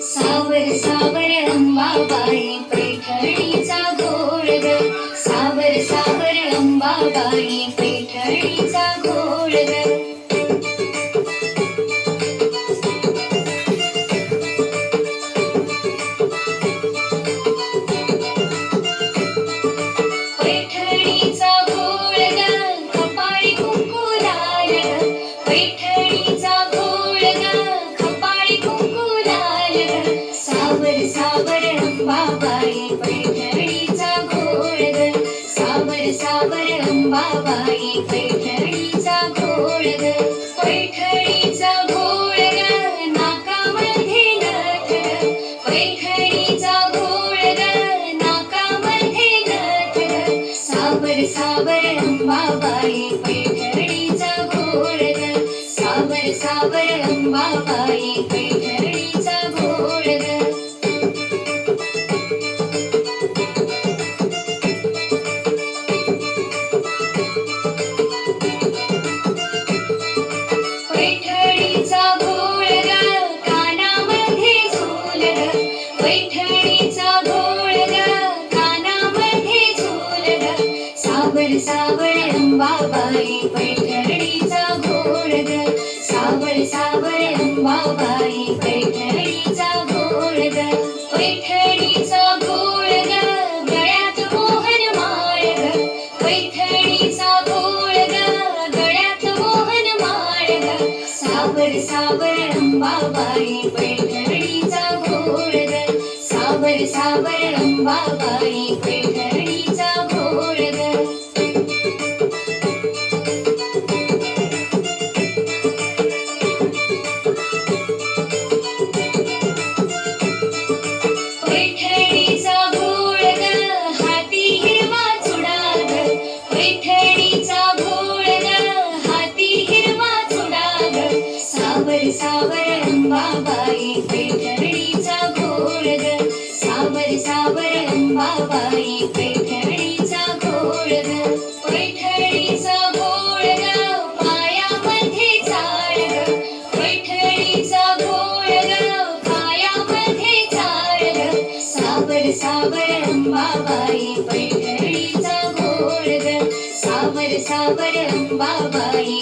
सावर सावर अंबाबाई पैठणीचा घोळ ग, सावर सावर अंबाबाई पैठणीचा घोळ ग. पैठणीचा घोळ ग, कपाळी कुंकू लाल ग, पैठणीचा घोळ ग, कपाळी कुंकू लाल ग. सावर सावर अंबाबाई पैठणीचा घोळ ग, सावर सावर अंबाबाई पैठणीचा घोळ ग. पैठणीचा घोळ ग, नाकामध्ये नथ ग, पैठणीचा घोळ ग, नाकामध्ये नथ ग. सावर सावर अंबाबाई पैठणीचा घोळ ग, सावर सावर अंबाबाई पैठणीचा घोळ ग. पैठणीचा घोळ ग, कानामध्ये झूल ग, पैठणीचा घोळ ग, कानामध्ये झूल ग. सावर सावर अंबाबाई पैठणीचा घोळ ग, सावर सावर अंबाबाई पैठणीचा घोळ ग. पैठणीचा घोळ ग, गळ्यात मोहन माळ ग, पैठणीचा घोळ ग, गळ्यात मोहन माळ ग. सावर सावर अंबाबाई पैठणीचा घोळ ग, सावर सावर अंबाबाई पैठणीचा घोळ ग. पैठणीचा घोळ ग, हाती हिरवा चुडा ग, पैठणीचा घोळ ग, हाती हिरवा चुडा ग. सावर सावर अंबाबाई पैठणीचा घोळ ग, सावर सावर अंबाबाई पैठणीचा घोळ ग. पैठणीचा घोळ ग, पायामध्ये चाळ ग, पैठणीचा घोळ ग, पायामध्ये चाळ ग. सावर सावर अंबाबाई पैठणीचा घोळ ग, सावर सावर अंबाबाई